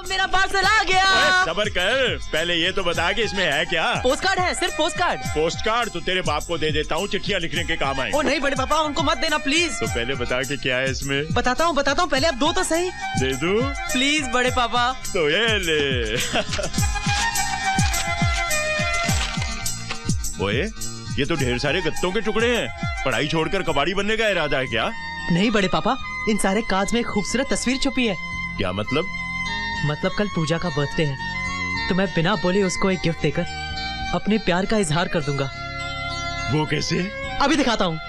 मेरा पार्सल आ गया। सब्र कर, पहले ये तो बता कि इसमें है क्या। पोस्ट कार्ड है, सिर्फ पोस्ट कार्ड। पोस्ट कार्ड तो तेरे बाप को दे देता हूँ, चिट्ठियाँ लिखने के काम आए। ओ नहीं बड़े पापा, उनको मत देना प्लीज। तो पहले बता कि क्या है इसमें। बताता हूँ पहले आप दो तो सही। दे दूँ प्लीज बड़े पापा। तो ये ले। ओए, ये तो ढेर सारे गत्तों के टुकड़े हैं। पढ़ाई छोड़कर कबाड़ी बनने का इरादा है क्या। नहीं बड़े पापा, इन सारे कार्ड्स में एक खूबसूरत तस्वीर छुपी है। क्या मतलब। मतलब कल पूजा का बर्थडे है, तो मैं बिना बोले उसको एक गिफ्ट देकर अपने प्यार का इजहार कर दूंगा। वो कैसे। अभी दिखाता हूँ।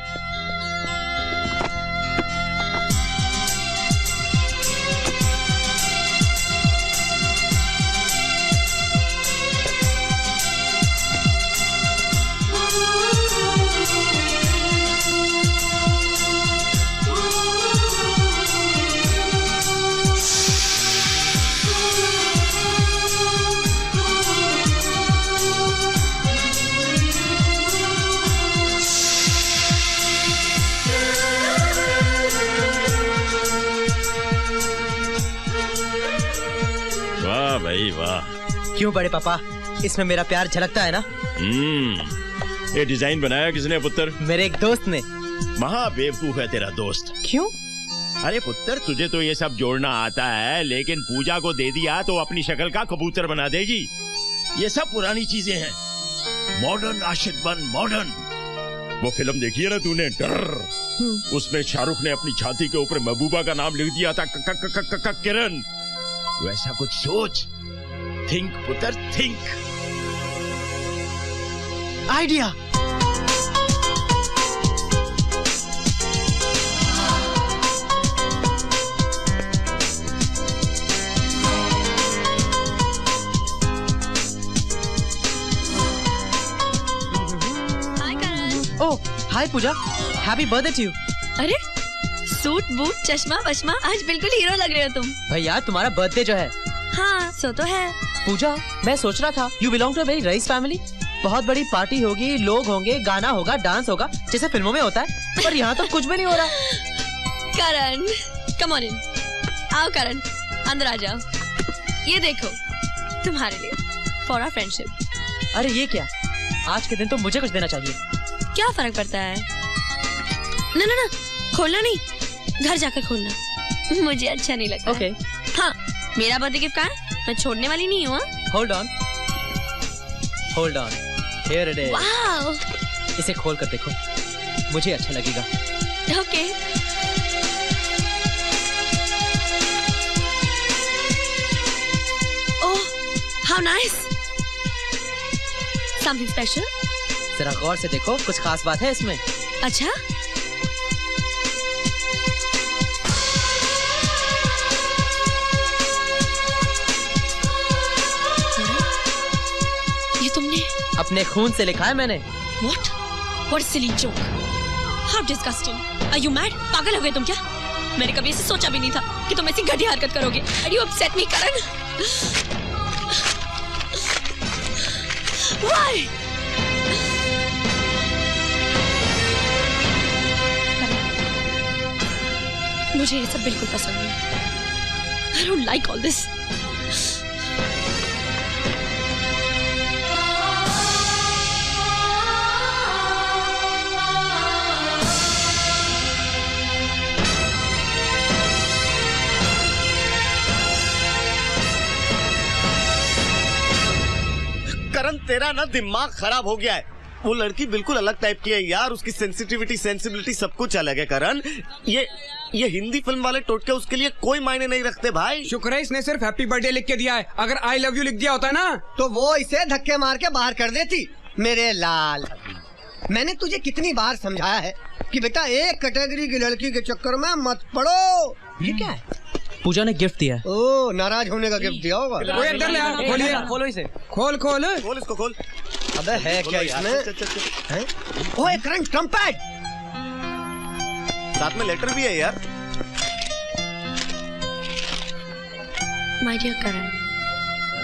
भाई वाह। क्यों बड़े पापा, इसमें मेरा प्यार झलकता है ना। ये डिजाइन बनाया किसने पुत्र। मेरे एक दोस्त ने। महा बेवकूफ है तेरा दोस्त। क्यों। अरे पुत्र, तुझे तो ये सब जोड़ना आता है, लेकिन पूजा को दे दिया तो अपनी शक्ल का कबूतर बना देगी। ये सब पुरानी चीजें हैं। मॉडर्न आशिक बन, मॉडर्न। वो फिल्म देखी है ना तूने, डर। उसमें शाहरुख ने अपनी छाती के ऊपर महबूबा का नाम लिख दिया था, किरण। वैसा कुछ सोच। थिंक पुत्र, think. Idea. Oh hi Pooja, happy birthday to you. अरे सूट बूट चश्मा वश्मा, आज बिल्कुल हीरो लग रहे हो तुम। भैया तुम्हारा बर्थडे जो है। हाँ सो तो है। पूजा मैं सोच रहा था, you belong to a very रईस फैमिली। बहुत बड़ी पार्टी होगी, लोग होंगे, गाना होगा, डांस होगा, जैसे फिल्मों में होता है, पर यहाँ तो कुछ भी नहीं हो रहा। करण कम ऑन इन। आओ करण अंदर आ जाओ। ये देखो तुम्हारे लिए, फॉर आवर फ्रेंडशिप। अरे ये क्या, आज के दिन तो मुझे कुछ देना चाहिए। क्या फर्क पड़ता है। ना ना ना, खोलना नहीं, घर जाकर खोलना, मुझे अच्छा नहीं लगता। ओके। हाँ मेरा बर्थडे गिफ्ट कहाँ है, मैं छोड़ने वाली नहीं हूँ। Hold on, hold on, here it is. Wow, इसे खोल कर देखो, मुझे अच्छा लगेगा। Okay. Oh how nice, something special. जरा गौर से देखो, कुछ खास बात है इसमें। अच्छा ये तुमने अपने खून से लिखा है मैंने। What? What a silly joke. How disgusting. Are you mad? पागल हो गए तुम क्या? मैंने कभी ऐसे सोचा भी नहीं था कि तुम ऐसी घटिया हरकत करोगे। And you upset me, Karan. Why? मुझे ये सब बिल्कुल पसंद नहीं। I don't like all this. करण तेरा ना दिमाग खराब हो गया है। वो लड़की बिल्कुल अलग टाइप की है यार, उसकी सेंसिटिविटी सेंसिबिलिटी सब कुछ अलग है करण। ये हिंदी फिल्म वाले टोटके उसके लिए कोई मायने नहीं रखते भाई। शुक्र है इसने सिर्फ हैप्पी बर्थडे लिख के दिया है, अगर आई लव यू लिख दिया होता ना तो वो इसे धक्के मार के बाहर कर देती। मेरे लाल, मैंने तुझे कितनी बार समझाया है कि बेटा एक कैटेगरी की लड़की के चक्कर में मत पड़ो। ये क्या है? पूजा ने गिफ्ट दिया है। ओह नाराज होने का गिफ्ट दिया होगा। कोई अंदर ले आ, खोलिए। खोलो इसे। खोल खोल खोल इसको खोल। अबे है क्या इसमें? हैं? ओए करण, ट्रम्पेट। साथ में लेटर भी है यार। माय डियर करण,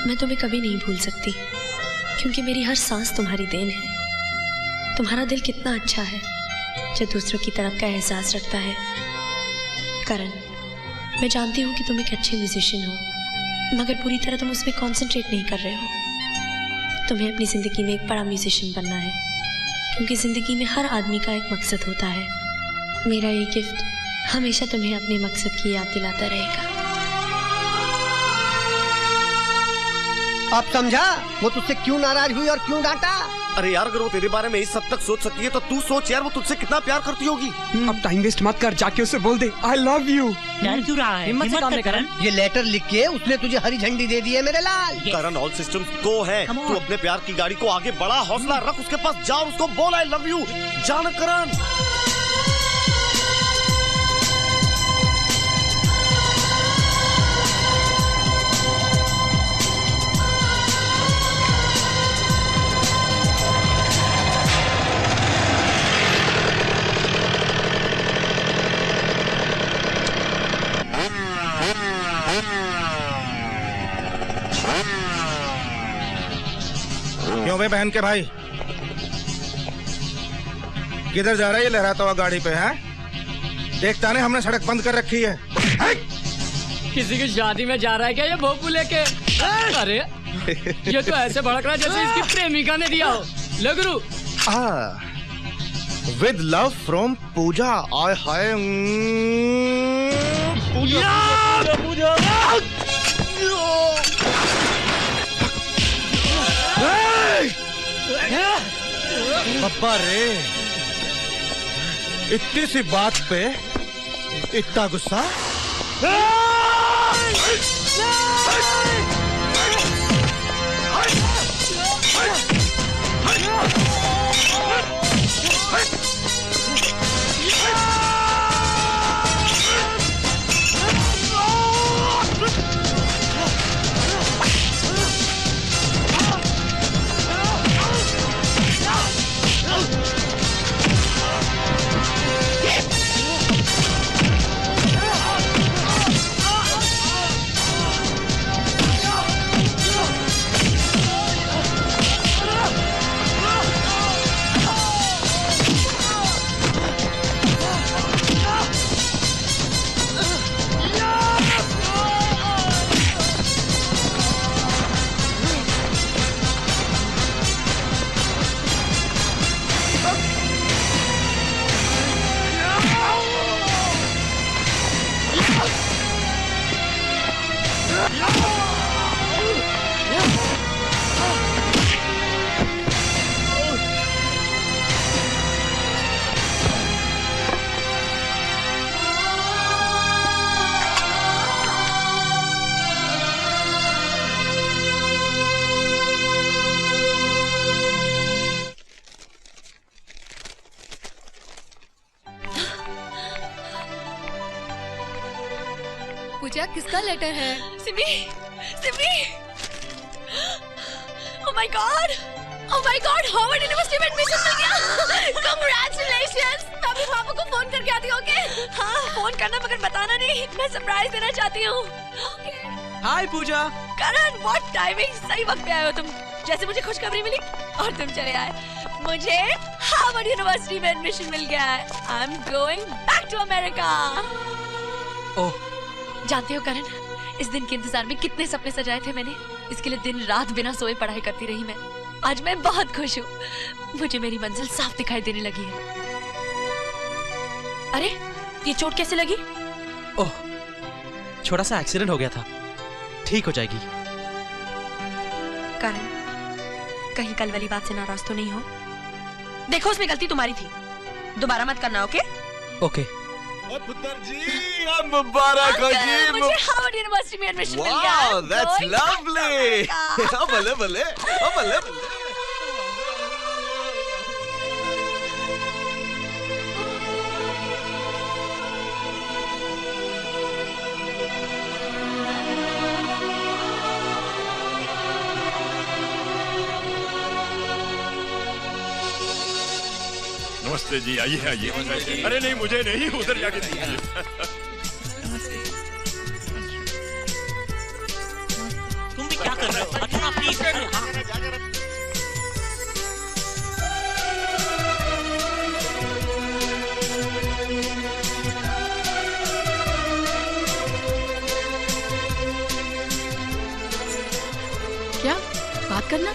मैं तुम्हें कभी नहीं भूल सकती, क्योंकि मेरी हर सांस तुम्हारी देन है। तुम्हारा दिल कितना अच्छा है जो दूसरों की तरफ का एहसास रखता है। करण, मैं जानती हूँ कि तुम एक अच्छे म्यूजिशियन हो, मगर पूरी तरह तुम उसमें कंसंट्रेट नहीं कर रहे हो। तुम्हें अपनी ज़िंदगी में एक बड़ा म्यूजिशियन बनना है, क्योंकि ज़िंदगी में हर आदमी का एक मकसद होता है। मेरा ये गिफ्ट हमेशा तुम्हें अपने मकसद की याद दिलाता रहेगा। अब समझा वो तुझसे क्यों नाराज हुई और क्यों डांटा? अरे यार, अगर वो तेरे बारे में इस हद तक सोच सकती है तो तू सोच यार, वो तुझसे कितना प्यार करती होगी। अब टाइम वेस्ट मत कर, जाके उसे बोल दे आई लव यू। डर क्यों रहा है? हिम्मत से काम ले करण। ये लेटर लिख के उसने तुझे हरी झंडी दे दी है मेरे लाल। करण, ऑल सिस्टम्स गो है। तू अपने प्यार की गाड़ी को आगे बढ़ा, हौसला रख, उसके पास जा और उसको बोल आई लव यू। जान करण। क्यों बे बहन के भाई, किधर जा रहा है ये लहराता हुआ गाड़ी पे? है देखता नहीं हमने सड़क बंद कर रखी है। किसी की शादी में जा रहा है क्या ये भोपू लेके? अरे ये तो ऐसे भड़क रहा है जैसे इसकी प्रेमिका ने दिया हो। ले गुरु। विद लव फ्रॉम पूजा। आय हाय पूजा। पप्पा रे, इतनी सी बात पे इतना गुस्सा? पूजा, किसका लेटर है? Simi, Simi, oh my God, Harvard university में एडमिशन मिल गया। Congratulations! मैं अभी पापा को फोन करके आती हूँ, ओके? हाँ, फोन करना मगर बताना नहीं, मैं सरप्राइज देना चाहती हूँ। हाय पूजा। करण, व्हाट टाइमिंग, सही वक्त पे आए हो तुम। जैसे मुझे खुशखबरी मिली और तुम चले आए। मुझे हार्वर्ड यूनिवर्सिटी में एडमिशन मिल गया है। I am going back to America. Oh, जानते हो करण, इस दिन के इंतजार में कितने सपने सजाए थे मैंने। इसके लिए दिन रात बिना सोए पढ़ाई करती रही मैं। आज मैं बहुत खुश हूँ। मुझे मेरी मंजिल साफ दिखाई देने लगी है। अरे, ये चोट कैसे लगी? ओह, छोटा सा एक्सीडेंट हो गया था, ठीक हो जाएगी। करण, कहीं कल वाली बात से नाराज तो नहीं हो? देखो, उसमें गलती तुम्हारी थी, दोबारा मत करना, ओके? ओके। पुत्र जी, मुबारक हो जी। मुझे हार्वर्ड यूनिवर्सिटी में एडमिशन मिल गया। Wow, that's lovely. भले भले, भले भले। नमस्ते जी, आइए आइए। अरे नहीं, मुझे नहीं, उधर जाके दीजिए। तुम भी क्या कर रहे हो? हटो ना प्लीज। क्या बात करना?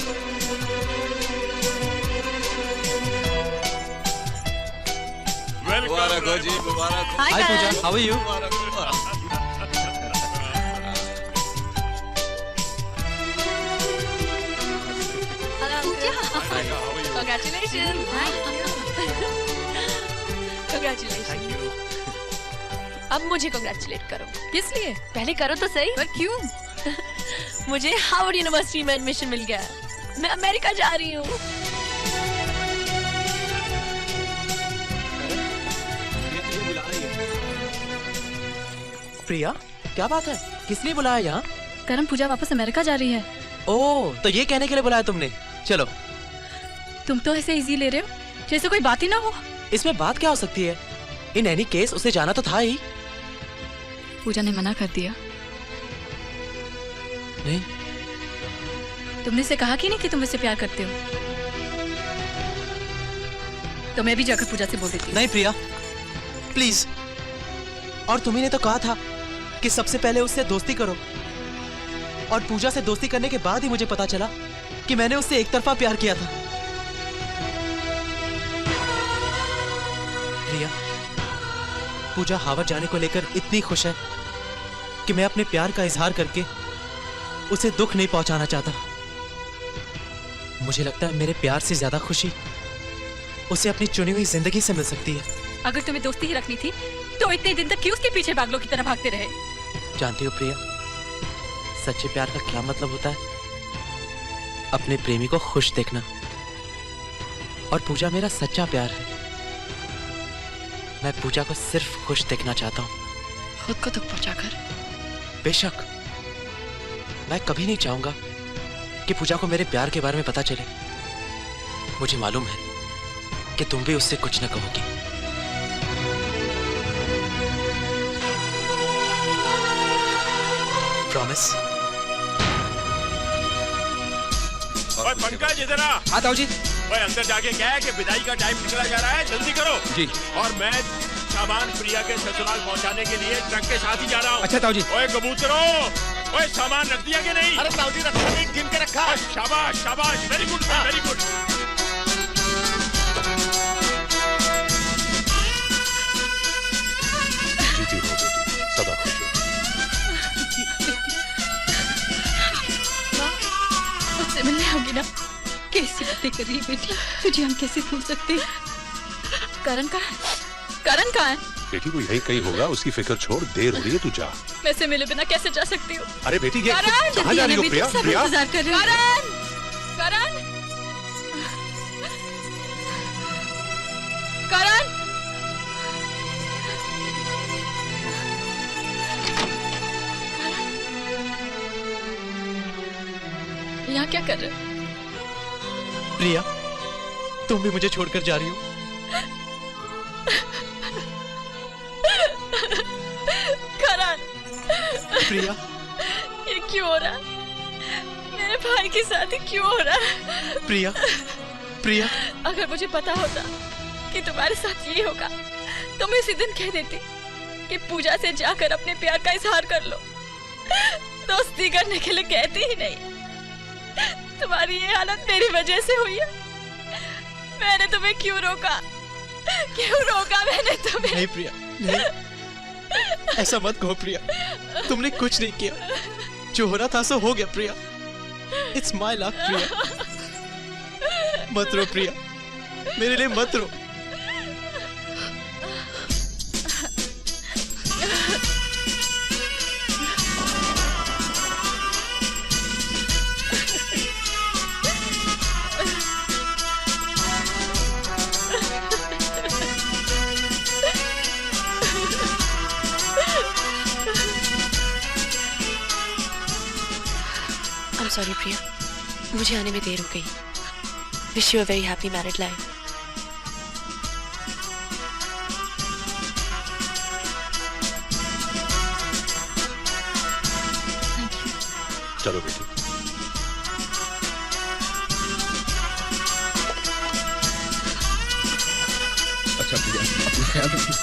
मुबारक हो जी, मुबारक हो। Hi Pooja, how are you? Congratulations. Congratulations. अब मुझे congratulate करो। किस लिए? पहले करो तो सही। पर क्यों? मुझे हार्वर्ड यूनिवर्सिटी में एडमिशन मिल गया। मैं अमेरिका जा रही हूँ। प्रिया, क्या बात है? किस लिए बुलाया यहाँ? करण, पूजा वापस अमेरिका जा रही है। ओह, तो ये कहने के लिए बुलाया तुमने? चलो। तुम तो ऐसे इजी ले रहे हो जैसे कोई बात ही ना हो। इसमें बात क्या हो सकती है? इन एनी केस उसे जाना तो था ही। पूजा ने मना कर दिया। नहीं। तुमने इसे कहा कि नहीं कि तुम इससे प्यार करते हो? तो मैं भी जाकर पूजा से बोल देती हूँ। नहीं प्रिया, प्लीज। और तुम्ही ने तो कहा था कि सबसे पहले उससे दोस्ती करो, और पूजा से दोस्ती करने के बाद ही मुझे पता चला कि मैंने उससे एक तरफा प्यार किया था। प्रिया, पूजा हार्वर्ड जाने को लेकर इतनी खुश है कि मैं अपने प्यार का इजहार करके उसे दुख नहीं पहुंचाना चाहता। मुझे लगता है मेरे प्यार से ज्यादा खुशी उसे अपनी चुनी हुई जिंदगी से मिल सकती है। अगर तुम्हें दोस्ती ही रखनी थी तो इतने दिन तक क्यों उसके पीछे पागलों की तरह भागते रहे? जानती हो प्रिया, सच्चे प्यार का क्या मतलब होता है? अपने प्रेमी को खुश देखना। और पूजा मेरा सच्चा प्यार है। मैं पूजा को सिर्फ खुश देखना चाहता हूँ। खुद को दुख पहुंचाकर? बेशक। मैं कभी नहीं चाहूंगा कि पूजा को मेरे प्यार के बारे में पता चले। मुझे मालूम है कि तुम भी उससे कुछ न कहोगी। प्रॉमिस? ओए पंकज, इधर आ। हाँ ताऊ जी। ओए अंदर जाके क्या है कि विदाई का टाइम निकला जा रहा है, जल्दी करो। जी। और मैं सामान प्रिया के ससुराल पहुंचाने के लिए ट्रक के साथ ही जा रहा हूँ। अच्छा ताऊ जी। ओए कबूतरों, ओए सामान रख दिया कि नहीं? अरे ताऊ जी, रखा नहीं, गिन के रखा। शाबाश शाबाश, वेरी गुड वेरी गुड। सदा खुश हो। उससे मिलने होगी ना? कैसी बातें कर रही है बेटी, तुझे हम कैसे भूल सकते हैं? करण कहाँ है? करण कहाँ है? बेटी वो यही कहीं होगा, उसकी फिक्र छोड़, देर हो रही है, तू जा। मैं से मिले बिना कैसे जा सकती हूँ? अरे बेटी ये करण, कहाँ जा रही हो प्रिया? सब प्रिया इंतजार कर रहे हैं। करण, करण, करण, यहाँ क्या कर रहे हो? प्रिया, तुम भी मुझे छोड़कर जा रही हो? करण, प्रिया, ये क्यों हो रहा है? मेरे भाई के साथ ही क्यों हो रहा है? प्रिया, प्रिया। अगर मुझे पता होता कि तुम्हारे साथ ये होगा तो मैं इसी दिन कह देती कि पूजा से जाकर अपने प्यार का इजहार कर लो। दोस्ती करने के लिए कहती ही नहीं। तुम्हारी ये हालत मेरी वजह से हुई है। मैंने तुम्हें क्यों रोका? क्यों रोका मैंने तुम्हें? नहीं प्रिया, नहीं, ऐसा मत कहो प्रिया। तुमने कुछ नहीं किया, जो हो रहा था सो हो गया प्रिया। इट्स माय लक प्रिया। मत रो प्रिया, मेरे लिए मत रो। सॉरी प्रिया, मुझे आने में देर हो गई। Wish you a very happy married life. चलो बेटी। अच्छा प्रिया, अपना ख्याल रखिए।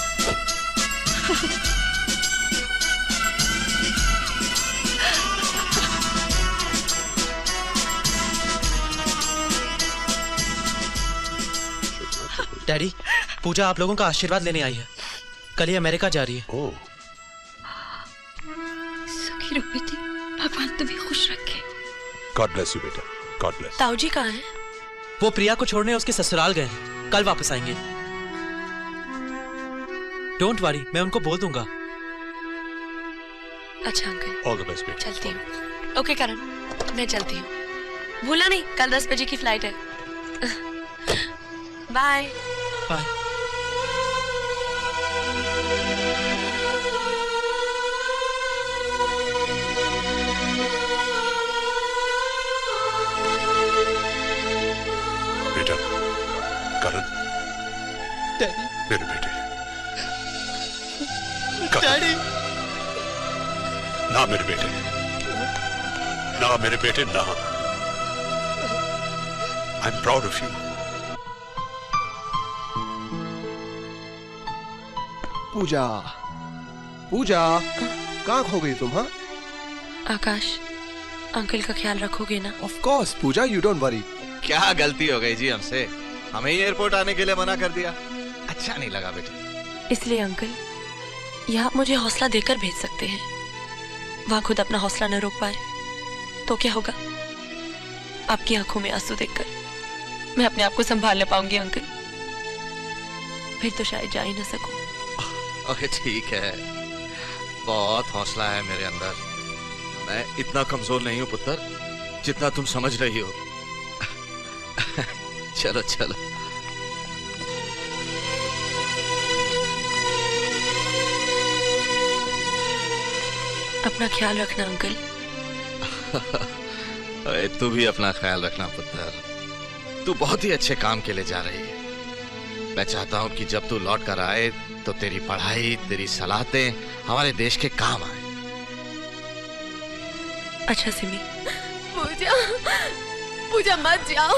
डैडी, पूजा आप लोगों का आशीर्वाद लेने आई है। कल ही अमेरिका जा रही है। ओह, सुखी रहो बेटी, भगवान तुम्हें खुश रखे। गॉड ब्लेस यू बेटा, गॉड ब्लेस। ताऊ जी कहाँ हैं? वो प्रिया को छोड़ने उसके ससुराल गए हैं, कल वापस आएंगे। डोंट वरी, मैं उनको बोल दूंगा। अच्छा अंकल, ऑल द बेस्ट बेटा। चलती हूँ। ओके करण, मैं चलती हूँ। भूलना नहीं, कल 10 बजे की फ्लाइट है। Bye bye. बेटा, करण, डैडी, मेरे बेटे। डैडी, ना मेरे बेटे, ना मेरे बेटे, ना। I am proud of you. Pooja, Pooja, कहाँ खो गई तुम? हाँ आकाश, अंकल का ख्याल रखोगे ना? Of course Pooja, you don't worry. क्या गलती हो गई जी हमसे? हमें ही एयरपोर्ट आने के लिए मना कर दिया। अच्छा नहीं लगा बेटे। इसलिए अंकल, या आप मुझे हौसला देकर भेज सकते हैं। वहां खुद अपना हौसला न रोक पाए तो क्या होगा? आपकी आंखों में आंसू देखकर मैं अपने आप को संभाल न पाऊंगी अंकल। फिर तो शायद जा ही न सकूं। ओके ठीक है, बहुत हौसला है मेरे अंदर। मैं इतना कमजोर नहीं हूं पुत्र, जितना तुम समझ रही हो। चलो चलो। अपना ख्याल रखना अंकल। तू भी अपना ख्याल रखना पुत्र। तू बहुत ही अच्छे काम के लिए जा रही है। मैं चाहता हूं कि जब तू लौट कर आए तो तेरी पढ़ाई, तेरी सलाहतें हमारे देश के काम आए। अच्छा सिमी। पूजा, पूजा मत जाओ।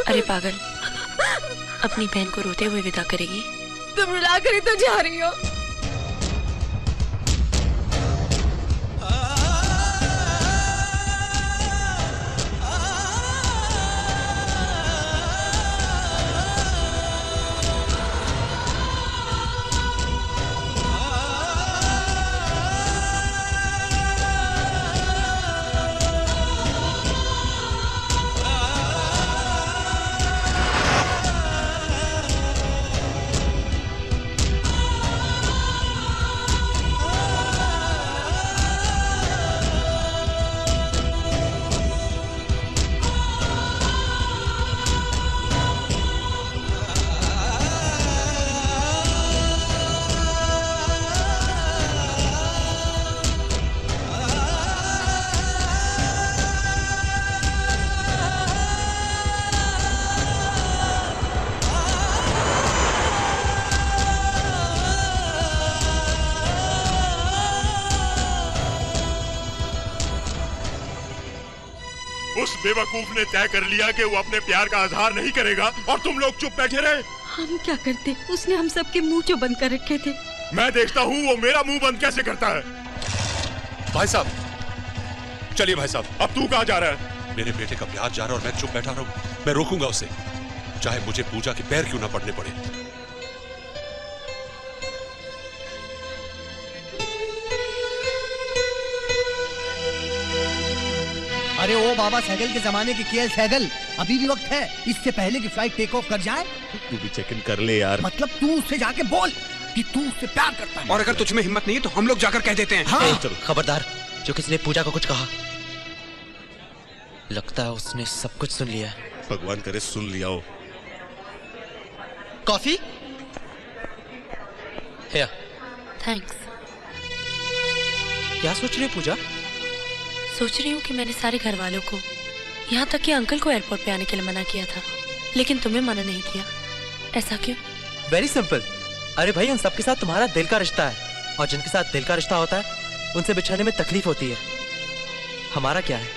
अरे पागल, अपनी बहन को रोते हुए विदा करेगी? तुम रुला कर ही तो जा रही हो। उस बेवकूफ ने तय कर लिया कि वो अपने प्यार का इजहार नहीं करेगा और तुम लोग चुप बैठे रहे। हम क्या करते? उसने हम सबके मुंह जो बंद कर रखे थे। मैं देखता हूँ वो मेरा मुंह बंद कैसे करता है। भाई साहब, चलिए भाई साहब, अब तू कहाँ जा रहा है? मेरे बेटे का ब्याह जा रहा है और मैं चुप बैठा रहूं? मैं रोकूंगा उसे, चाहे मुझे पूजा के पैर क्यों ना पड़ने पड़े। अरे ओ बाबा सहगल के जमाने की केएल सहगल, अभी भी वक्त है। इससे पहले कि फ्लाइट टेक ऑफ कर जाए। तू भी चेक इन कर ले यार। मतलब तू उससे जाके बोल कि तू उससे प्यार करता है। और अगर तुझ में हिम्मत नहीं है तो हम लोग जाकर कह देते हैं। हाँ। चलो। खबरदार, जो किसी ने पूजा को कुछ कहा, लगता है उसने सब कुछ सुन लिया है। भगवान करे सुन लिया हो। कॉफी? हियर। थैंक्स। क्या सोच रही हो पूजा? सोच रही हूँ कि मैंने सारे घर वालों को, यहाँ तक कि अंकल को एयरपोर्ट पे आने के लिए मना किया था, लेकिन तुम्हें मना नहीं किया। ऐसा क्यों? Very simple. अरे भाई, उन सबके साथ तुम्हारा दिल का रिश्ता है, और जिनके साथ दिल का रिश्ता होता है उनसे बिछड़ने में तकलीफ होती है। हमारा क्या है,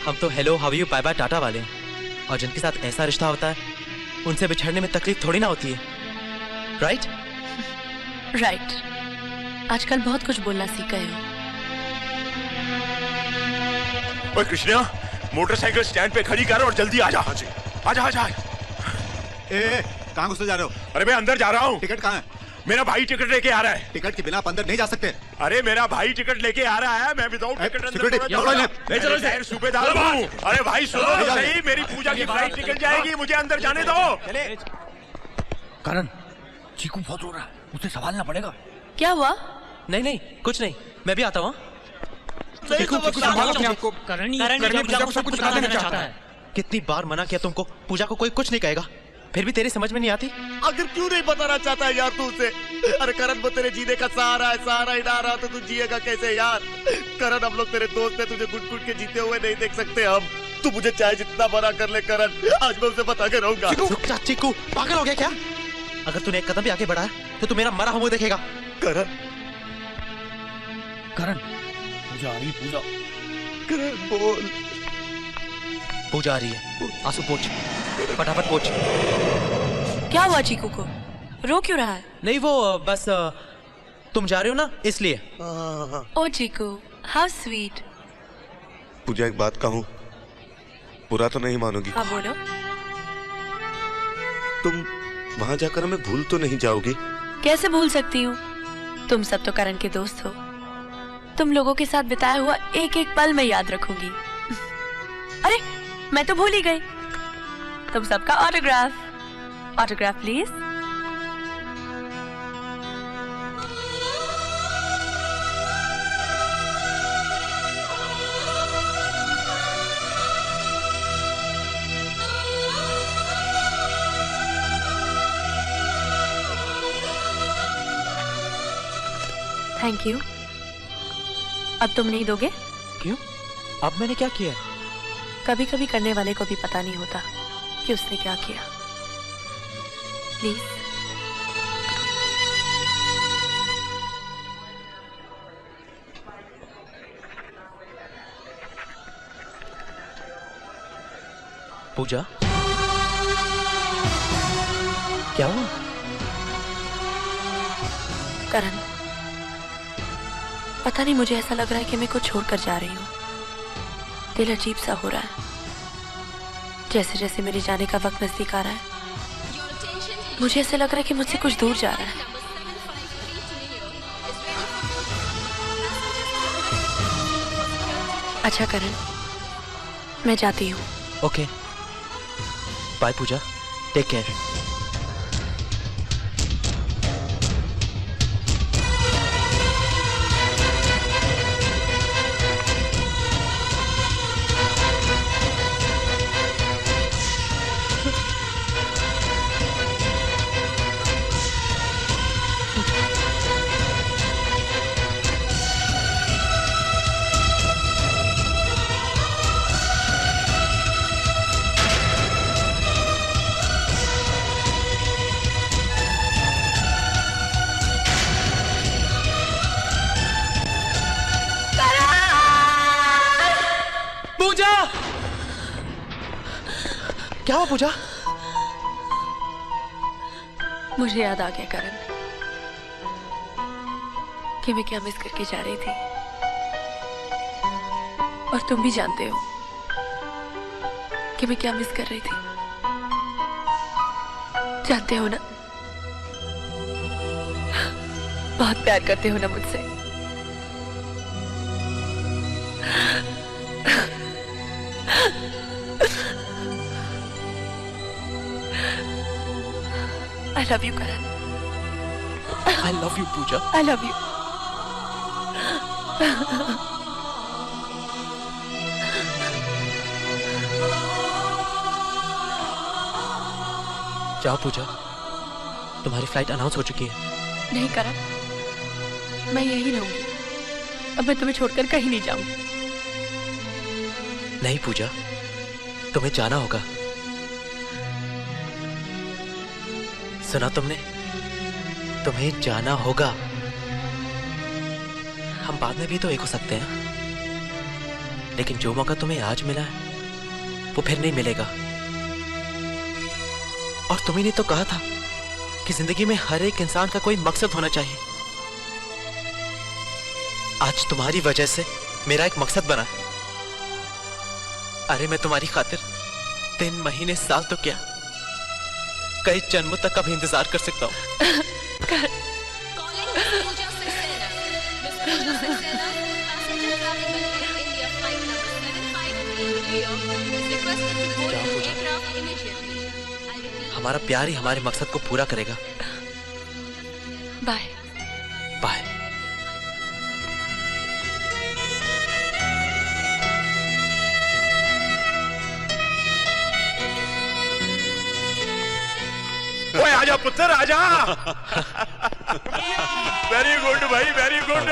हम तो hello how you bye bye tata वाले हैं, और जिनके साथ ऐसा रिश्ता होता है उनसे बिछड़ने में तकलीफ थोड़ी ना होती है। राइट? राइट। आजकल बहुत कुछ बोलना सीख गए हो। ओए कृष्णा, मोटरसाइकिल स्टैंड पे खड़ी कर और जल्दी आ जा। हाँ जी। आजा आजा। कहाँ घुसते जा रहे हो? अरे मैं अंदर जा रहा हूँ। टिकट कहाँ है? मेरा भाई टिकट लेके आ रहा है। टिकट के बिना आप अंदर नहीं जा सकते। अरे मेरा भाई टिकट लेके आ रहा है, मैं विदाउट टिकट अंदर सिक्योरिटी, ले चलो जाहिर सूबेदार हूँ। अरे भाई सुनो तो सही, मेरी पूजा की फ्लाइट टिकट जाएगी, मुझे अंदर जाने दो। करण, चीकू बहुत रो रहा है, उसे संभालना पड़ेगा। क्या हुआ? नहीं नहीं कुछ नहीं, मैं भी आता हूँ। कितनी बार मना किया तुमको, पूजा को कोई कुछ नहीं कहेगा, फिर भी तेरी समझ में नहीं आती। आखिर क्यों नहीं बताना चाहता है यार तू उसे? अरे करण वो तेरे जीने का सहारा है, सहारा ही ना रहा तो तू जिएगा कैसे यार? करण हम लोग तेरे दोस्त हैं, तुझे गुट गुट के जीते हुए नहीं देख सकते हम। तू मुझे चाहे जितना मना कर ले करण, आज मैं उसे बता के रहूंगा। चीकू पागल हो गया क्या? अगर तूने एक कदम भी आगे बढ़ाया तो तू मेरा मरा हुआ देखेगा। करण पूजा आ रही, पूजा। करण बोल। पूजा आ रही है, आंसू पोंछ, फटाफट पोंछ। क्या हुआ चीकू को? रो क्यों रहा है? नहीं वो बस तुम जा रहे हो ना इसलिए। ओ चीकू, हाउ स्वीट। पूजा एक बात कहूँ, बुरा तो नहीं मानोगी? हाँ बोलो। तुम वहां जाकर हमें भूल तो नहीं जाओगी? कैसे भूल सकती हूँ? तुम सब तो करण के दोस्त हो। तुम लोगों के साथ बिताया हुआ एक एक पल मैं याद रखूंगी। अरे मैं तो भूल ही गई। तुम सबका ऑटोग्राफ प्लीज। Thank you. अब तुम नहीं दोगे? क्यों? अब मैंने क्या किया? कभी कभी करने वाले को भी पता नहीं होता कि उसने क्या किया। प्लीज। पूजा क्या हुआ? करण, पता नहीं मुझे ऐसा लग रहा है कि मैं कुछ छोड़कर जा रही हूँ। दिल अजीब सा हो रहा है। जैसे जैसे मेरे जाने का वक्त नजदीक आ रहा है, मुझे ऐसा लग रहा है कि मुझसे कुछ दूर जा रहा है। अच्छा करण, मैं जाती हूँ। ओके बाय पूजा, टेक केयर। क्या हुआ पूजा? मुझे याद आ गया करण कि मैं क्या मिस करके जा रही थी, और तुम भी जानते हो कि मैं क्या मिस कर रही थी। जानते हो ना, बहुत प्यार करते हो ना मुझसे। I love you, Karan. I love you, Pooja. I love you. जाओ पूजा, तुम्हारी फ्लाइट अनाउंस हो चुकी है। नहीं करण, मैं यही रहूंगी। अब मैं तुम्हें छोड़कर कहीं नहीं जाऊंगी। नहीं पूजा, तुम्हें जाना होगा। सुना तुमने? तुम्हें जाना होगा। हम बाद में भी तो एक हो सकते हैं, लेकिन जो मौका तुम्हें आज मिला है वो फिर नहीं मिलेगा। और तुम्ही ने तो कहा था कि जिंदगी में हर एक इंसान का कोई मकसद होना चाहिए। आज तुम्हारी वजह से मेरा एक मकसद बना। अरे मैं तुम्हारी खातिर 3 महीने साल तो क्या कई जन्मों तक अब इंतजार कर सकता हूँ। हमारा प्यार ही हमारे मकसद को पूरा करेगा। Bye bye. ओए आजा पुत्र आजा। वेरी गुड भाई, वेरी गुड।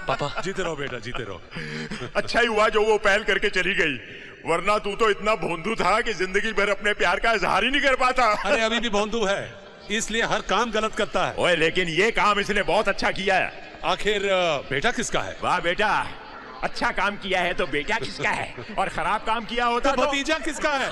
पापा जीते रहो बेटा, जीते रहो। अच्छा ही हुआ जो वो पहल करके चली गई, वरना तू तो इतना भोंदू था कि जिंदगी भर अपने प्यार का इजहार ही नहीं कर पाता। अरे अभी भी भोंदू है, इसलिए हर काम गलत करता है। ओए लेकिन ये काम इसने बहुत अच्छा किया है। आखिर बेटा किसका है? वाह बेटा, अच्छा काम किया है तो बेटा किसका है, और खराब काम किया होता तो भतीजा किसका है?